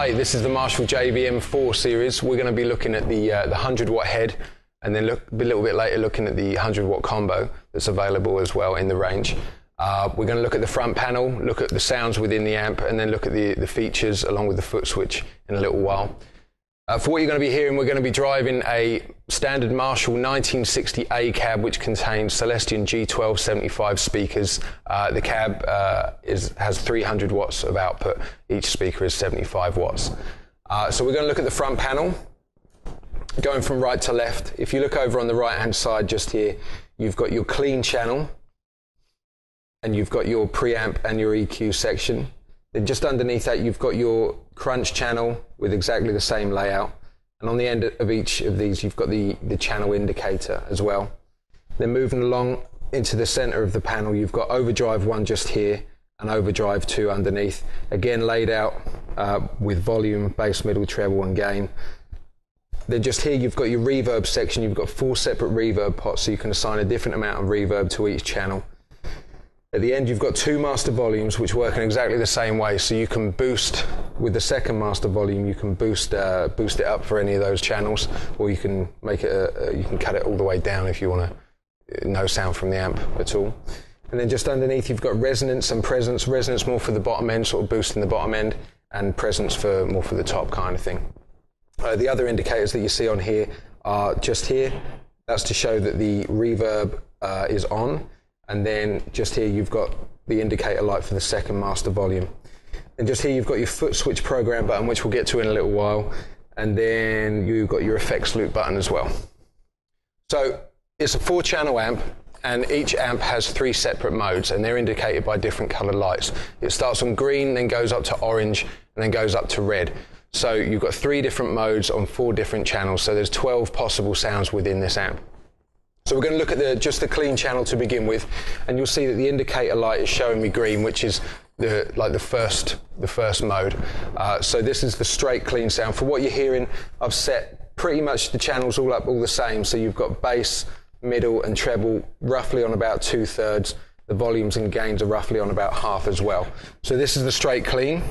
Hi, this is the Marshall JVM4 series. We're going to be looking at the 100-watt head, and then a little bit later looking at the 100-watt combo that's available as well in the range. We're going to look at the front panel, look at the sounds within the amp, and then look at the features along with the Footswitch in a little while. For what you're going to be hearing, we're going to be driving a standard Marshall 1960A cab, which contains Celestion G1275 speakers. The cab has 300 watts of output. Each speaker is 75 watts. So we're going to look at the front panel, going from right to left. If you look over on the right-hand side just here, you've got your clean channel, and you've got your preamp and your EQ section. Then just underneath that, you've got your crunch channel with exactly the same layout. And on the end of each of these, you've got the channel indicator as well. Then moving along into the center of the panel, you've got Overdrive 1 just here and Overdrive 2 underneath. Again, laid out with volume, bass, middle, treble, and gain. Then just here, you've got your reverb section. You've got 4 separate reverb pots, so you can assign a different amount of reverb to each channel. At the end, you've got 2 master volumes which work in exactly the same way, so you can boost with the second master volume. You can boost it up for any of those channels, or you can make it you can cut it all the way down if you want no sound from the amp at all. And then just underneath, you've got resonance and presence. Resonance more for the bottom end, sort of boosting the bottom end, and presence more for the top kind of thing. The other indicators that you see on here are just here. That's to show that the reverb is on. And then just here you've got the indicator light for the second master volume. And just here you've got your Footswitch program button, which we'll get to in a little while. And then you've got your effects loop button as well. So it's a 4-channel amp, and each amp has 3 separate modes, and they're indicated by different colored lights. It starts on green, then goes up to orange, and then goes up to red. So you've got 3 different modes on 4 different channels. So there's 12 possible sounds within this amp. So we're going to look at just the clean channel to begin with, and you'll see that the indicator light is showing me green, which is the first mode. So this is the straight clean sound. For what you're hearing, I've set pretty much the channels all up all the same. So you've got bass, middle, and treble roughly on about 2/3. The volumes and gains are roughly on about half as well. So this is the straight clean.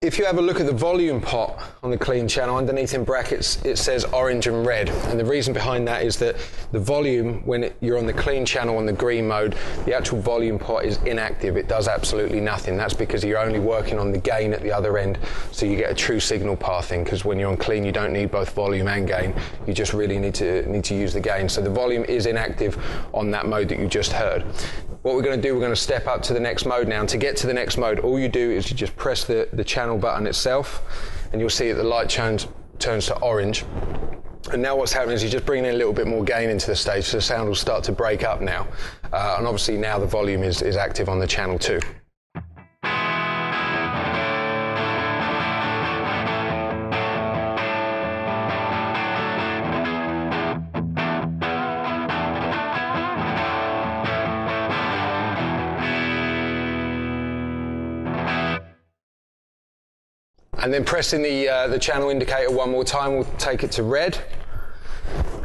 If you have a look at the volume pot on the clean channel, underneath in brackets it says orange and red, and the reason behind that is that the volume, when you're on the clean channel on the green mode, the actual volume pot is inactive. It does absolutely nothing. That's because you're only working on the gain at the other end, so you get a true signal pathing, because when you're on clean you don't need both volume and gain. You just really need to use the gain. So the volume is inactive on that mode that you just heard. What we're going to do, we're going to step up to the next mode now, and to get to the next mode, all you do is you just press the channel button itself, and you'll see that the light turns to orange. And now what's happening is you're just bringing in a little bit more gain into the stage, so the sound will start to break up now. And obviously now the volume is active on the channel too. And then pressing the channel indicator one more time will take it to red.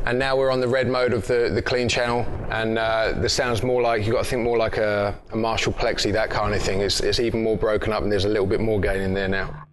And now we're on the red mode of the clean channel, and the sound's more like, you've got to think more like a Marshall Plexi, that kind of thing. It's even more broken up, and there's a little bit more gain in there now.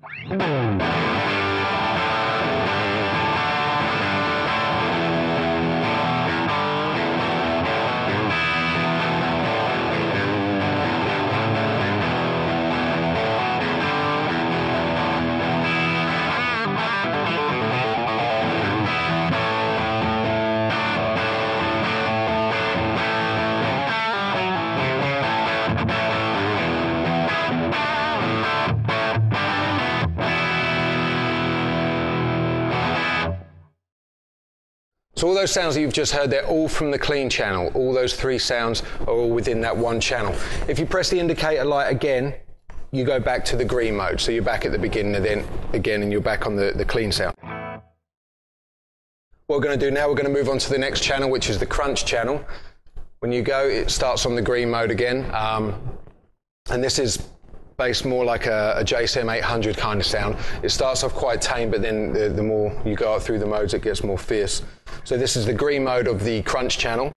So all those sounds that you've just heard, they're all from the clean channel. All those 3 sounds are all within that one channel. If you press the indicator light again, you go back to the green mode. So you're back at the beginning, and then again, and you're back on the clean sound. What we're going to do now, we're going to move on to the next channel, which is the crunch channel. When you go, it starts on the green mode again, and this is based more like a JVM 800 kind of sound. It starts off quite tame, but then the more you go up through the modes, it gets more fierce. So this is the green mode of the crunch channel.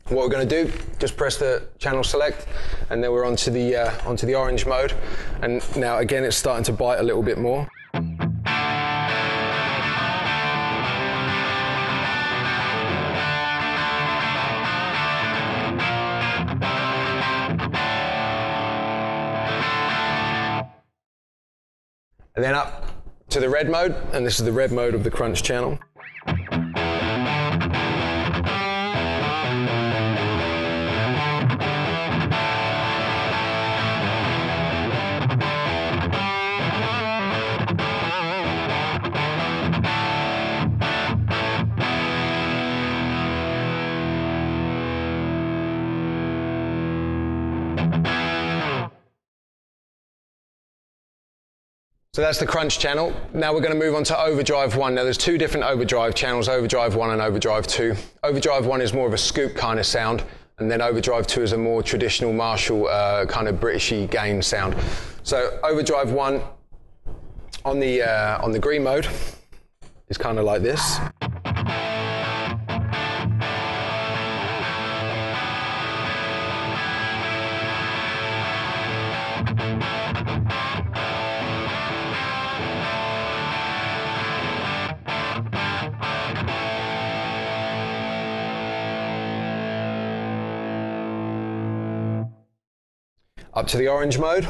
What we're going to do, just press the channel select, and then we're onto the orange mode. And now again, it's starting to bite a little bit more. And then up to the red mode, and this is the red mode of the crunch channel. So that's the crunch channel. Now we're going to move on to Overdrive 1. Now there's two different Overdrive channels, Overdrive 1 and Overdrive 2. Overdrive 1 is more of a scoop kind of sound, and then Overdrive 2 is a more traditional Marshall kind of Britishy gain sound. So Overdrive 1 on the green mode is kind of like this. Up to the orange mode.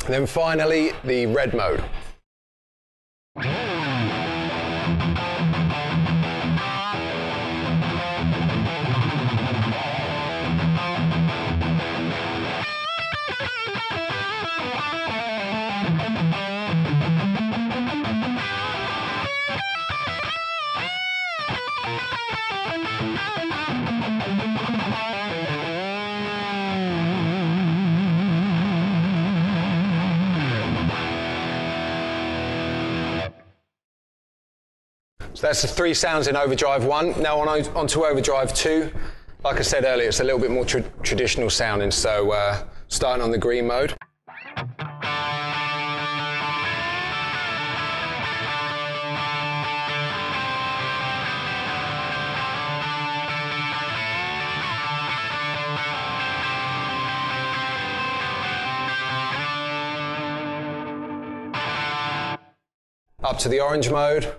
And then finally, the red mode. So that's the three sounds in Overdrive 1. Now onto Overdrive 2. Like I said earlier, it's a little bit more traditional sounding, so starting on the green mode. Up to the orange mode.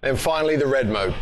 And finally the red mode.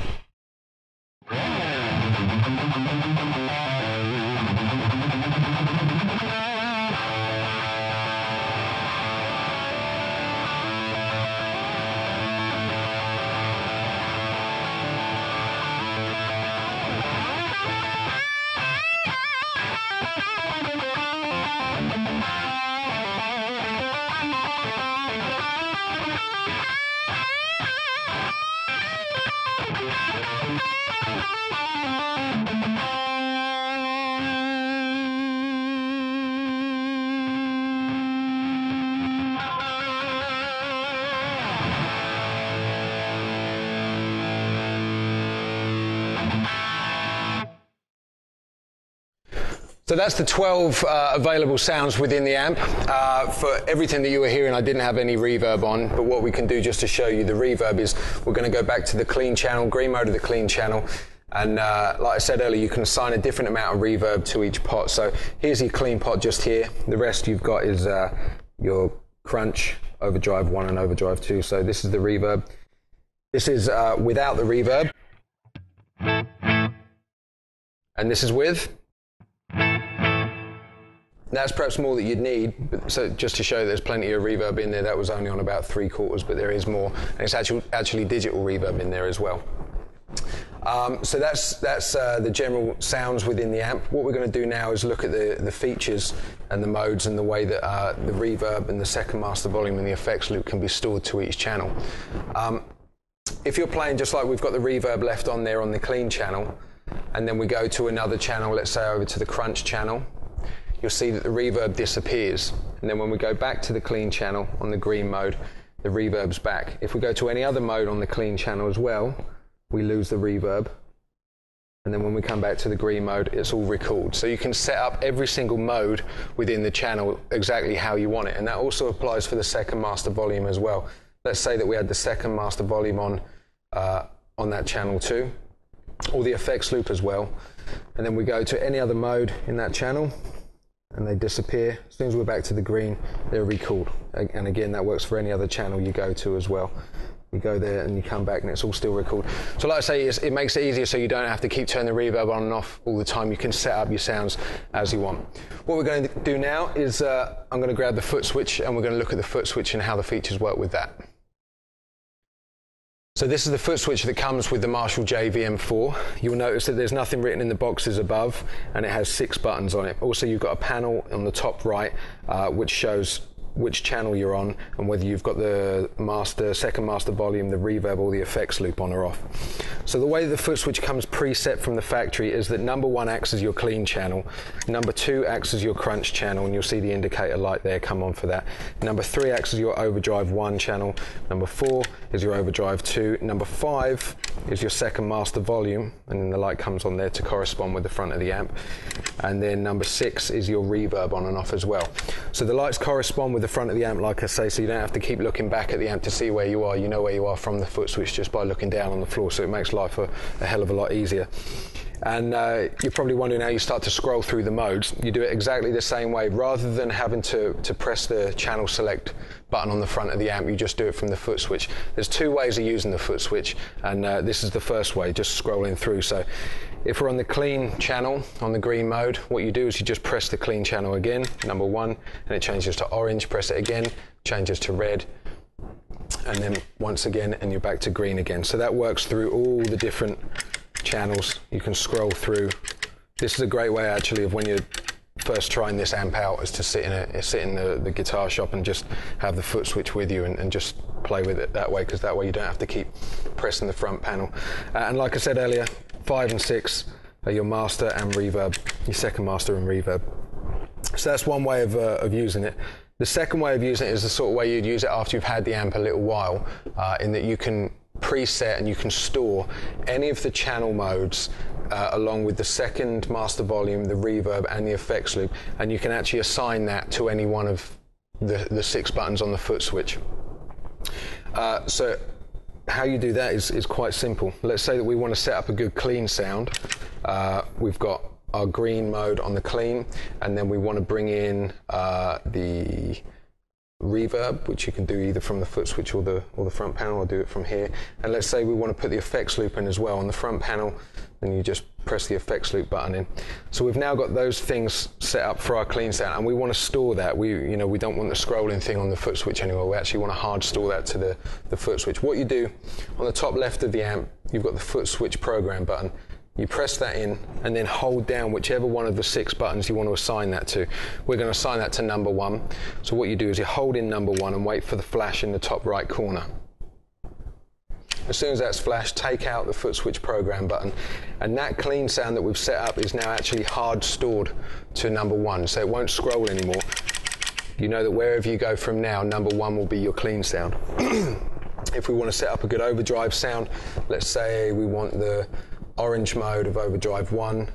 So that's the 12 available sounds within the amp. For everything that you were hearing, I didn't have any reverb on, but what we can do just to show you the reverb is we're going to go back to the clean channel, green mode of the clean channel, and like I said earlier, you can assign a different amount of reverb to each pot. So here's your clean pot just here. The rest you've got is your crunch, overdrive 1 and overdrive 2. So this is the reverb. This is without the reverb. And this is with. That's perhaps more that you'd need, but so just to show there's plenty of reverb in there. That was only on about 3/4, but there is more, and it's actually digital reverb in there as well. So that's the general sounds within the amp. What we're going to do now is look at the features and the modes and the way that the reverb and the second master volume and the effects loop can be stored to each channel. If you're playing just like we've got the reverb left on there on the clean channel, and then we go to another channel, let's say over to the crunch channel, you'll see that the reverb disappears. And then when we go back to the clean channel on the green mode, the reverb's back. If we go to any other mode on the clean channel as well, we lose the reverb. And then when we come back to the green mode, it's all recalled. So you can set up every single mode within the channel exactly how you want it. And that also applies for the second master volume as well. Let's say that we had the second master volume on that channel too, or the effects loop as well. And then we go to any other mode in that channel, and they disappear. As soon as we're back to the green, they're recalled. And again, that works for any other channel you go to as well. You go there and you come back and it's all still recalled. So like I say, it makes it easier so you don't have to keep turning the reverb on and off all the time. You can set up your sounds as you want. What we're going to do now is I'm going to grab the Footswitch and we're going to look at the Footswitch and how the features work with that. So this is the Footswitch that comes with the Marshall JVM4. You'll notice that there's nothing written in the boxes above, and it has 6 buttons on it. Also, you've got a panel on the top right which shows which channel you're on and whether you've got the second master volume, the reverb or the effects loop on or off. So the way the Footswitch comes preset from the factory is that number 1 acts as your clean channel, number 2 acts as your crunch channel, and you'll see the indicator light there come on for that. Number 3 acts as your overdrive 1 channel, number 4 is your overdrive 2, number 5 is your second master volume, and then the light comes on there to correspond with the front of the amp, and then number 6 is your reverb on and off as well. So the lights correspond with the front of the amp, like I say, so you don't have to keep looking back at the amp to see where you are. You know where you are from the Footswitch just by looking down on the floor, so it makes life a hell of a lot easier. And you're probably wondering how you start to scroll through the modes. You do it exactly the same way. Rather than having to press the channel select button on the front of the amp, you just do it from the Footswitch. There's 2 ways of using the Footswitch, and this is the first way, just scrolling through. So if we're on the clean channel, on the green mode, what you do is you just press the clean channel again, number 1, and it changes to orange. Press it again, changes to red, and then once again, and you're back to green again. So that works through all the different channels. You can scroll through. This is a great way actually of when you're first trying this amp out, is to sit in the guitar shop and just have the Footswitch with you and just play with it that way, because that way you don't have to keep pressing the front panel. And like I said earlier, 5 and 6 are your master and reverb, your second master and reverb. So that's one way of using it. The second way of using it is the sort of way you'd use it after you've had the amp a little while, in that you can preset and you can store any of the channel modes along with the second master volume, the reverb and the effects loop, and you can actually assign that to any one of the 6 buttons on the Footswitch. So how you do that is quite simple. Let's say that we want to set up a good clean sound. We've got our green mode on the clean, and then we want to bring in the reverb, which you can do either from the Footswitch or the front panel, or do it from here. And let's say we want to put the effects loop in as well on the front panel, and you just press the effects loop button in. So we've now got those things set up for our clean sound, and we want to store that. We don't want the scrolling thing on the Footswitch anymore. We actually want to hard store that to the Footswitch. What you do on the top left of the amp, you've got the Footswitch program button. You press that in and then hold down whichever one of the 6 buttons you want to assign that to. We're going to assign that to number 1. So what you do is you hold in number 1 and wait for the flash in the top right corner. As soon as that's flashed, take out the Footswitch program button, and that clean sound that we've set up is now actually hard stored to number 1, so it won't scroll anymore. You know that wherever you go from now, number 1 will be your clean sound. If we want to set up a good overdrive sound, let's say we want the orange mode of Overdrive 1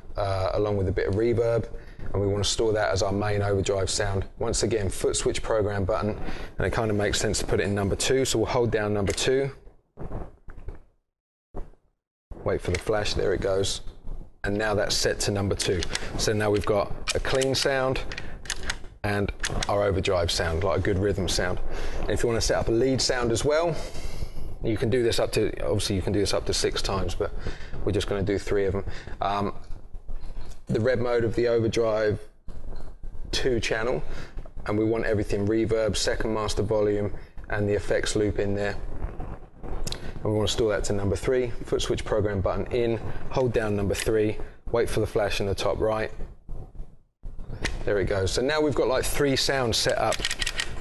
along with a bit of reverb, and we want to store that as our main Overdrive sound. Once again, Footswitch program button, and it kind of makes sense to put it in number 2, so we'll hold down number 2, wait for the flash, there it goes, and now that's set to number 2. So now we've got a clean sound and our Overdrive sound, like a good rhythm sound. And if you want to set up a lead sound as well, you can do this up to, obviously you can do this up to 6 times, but we're just going to do 3 of them. The red mode of the Overdrive 2 channel, and we want everything reverb, second master volume, and the effects loop in there. And we want to store that to number 3. Footswitch program button in, hold down number 3, wait for the flash in the top right. There it goes. So now we've got like 3 sounds set up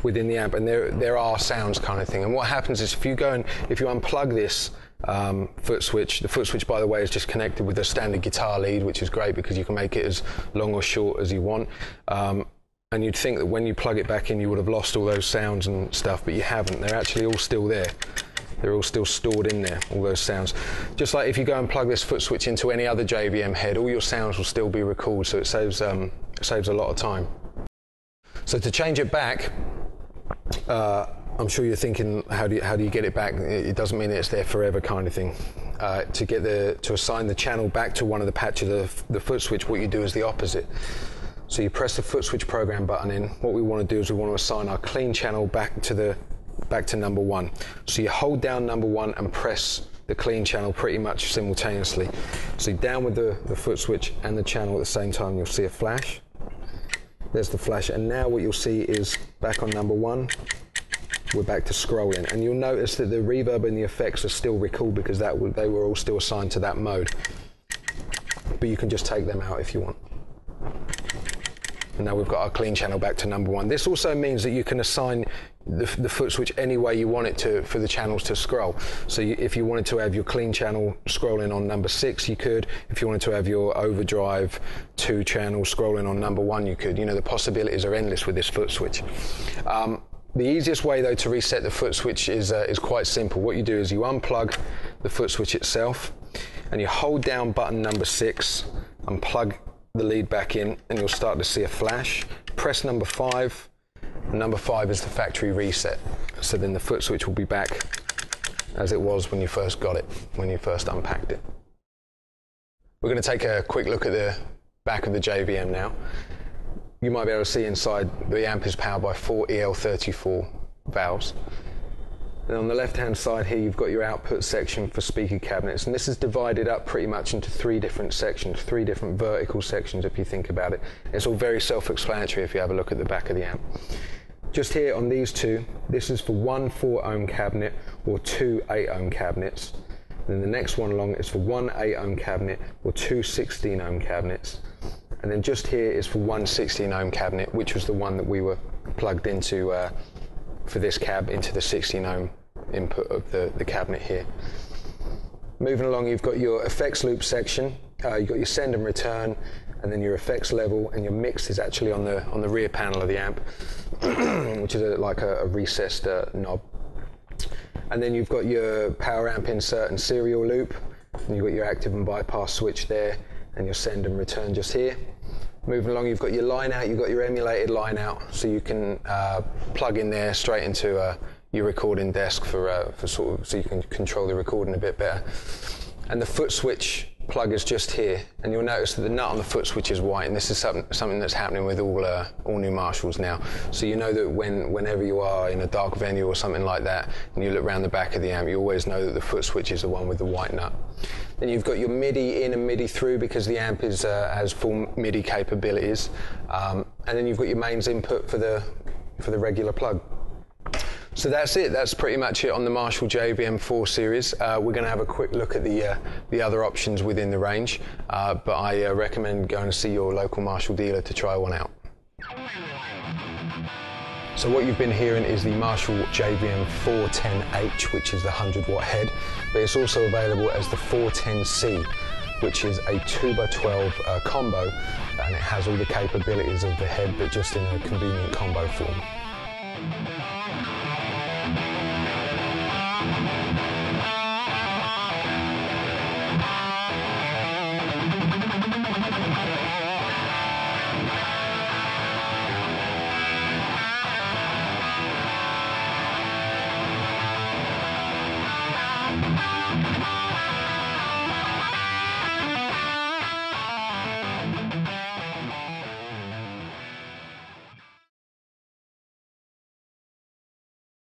within the amp, and there are sounds kind of thing. And what happens is if you unplug this Footswitch, the Footswitch, by the way, is just connected with a standard guitar lead, which is great because you can make it as long or short as you want. And you'd think that when you plug it back in, you would have lost all those sounds and stuff, but you haven't. They're actually all still there. They're all still stored in there, all those sounds. Just like if you go and plug this Footswitch into any other JVM head, all your sounds will still be recorded, so it saves a lot of time. So to change it back, I'm sure you're thinking, how do you get it back? It doesn't mean it's there forever, kind of thing. To assign the channel back to one of the patches of the Footswitch, what you do is the opposite. So you press the Footswitch program button in. What we want to do is we want to assign our clean channel back to number 1. So you hold down number 1 and press the clean channel pretty much simultaneously. So down with the Footswitch and the channel at the same time, you'll see a flash. There's the flash, and now what you'll see is back on number 1, we're back to scrolling, and you'll notice that the reverb and the effects are still recalled because they were all still assigned to that mode. But you can just take them out if you want. And now we've got our clean channel back to number 1. This also means that you can assign the Footswitch any way you want it to for the channels to scroll. So if you wanted to have your clean channel scrolling on number 6, you could. If you wanted to have your Overdrive 2 channel scrolling on number 1, you could. You know, the possibilities are endless with this Footswitch. The easiest way, though, to reset the Footswitch is quite simple. What you do is you unplug the Footswitch itself, and you hold down button number 6, and plug the lead back in, and you'll start to see a flash. Press number 5, and number 5 is the factory reset. So then the Footswitch will be back as it was when you first got it, when you first unpacked it. We're going to take a quick look at the back of the JVM now. You might be able to see inside the amp is powered by 4 EL34 valves. And on the left-hand side here, you've got your output section for speaker cabinets, and this is divided up pretty much into 3 different sections, 3 different vertical sections if you think about it. It's all very self-explanatory if you have a look at the back of the amp. Just here on these 2, this is for 1 4-ohm cabinet or 2 8-ohm cabinets. And then the next one along is for 1 8-ohm cabinet or 2 16-ohm cabinets. And then just here is for 1 16-ohm cabinet, which was the one that we were plugged into for this cab, into the 16-ohm input of the cabinet here. Moving along, you've got your effects loop section, you've got your send and return, and then your effects level, and your mix is actually on the rear panel of the amp, which is like a recessed knob. And then you've got your power amp insert and serial loop, and you've got your active and bypass switch there, and your send and return just here. Moving along, you've got your line out, you've got your emulated line out, so you can plug in there straight into your recording desk for sort of, so you can control the recording a bit better. And the Footswitch plug is just here, and you'll notice that the nut on the Footswitch is white, and this is something that's happening with all new Marshalls now. So you know that whenever you are in a dark venue or something like that, and you look around the back of the amp, you always know that the Footswitch is the one with the white nut. Then you've got your MIDI in and MIDI through because the amp has full MIDI capabilities, and then you've got your mains input for the regular plug. So that's it. That's pretty much it on the Marshall JVM4 series. We're going to have a quick look at the other options within the range, but I recommend going to see your local Marshall dealer to try one out. So what you've been hearing is the Marshall JVM410H, which is the 100-watt head, but it's also available as the 410C, which is a 2x12 combo, and it has all the capabilities of the head, but just in a convenient combo form.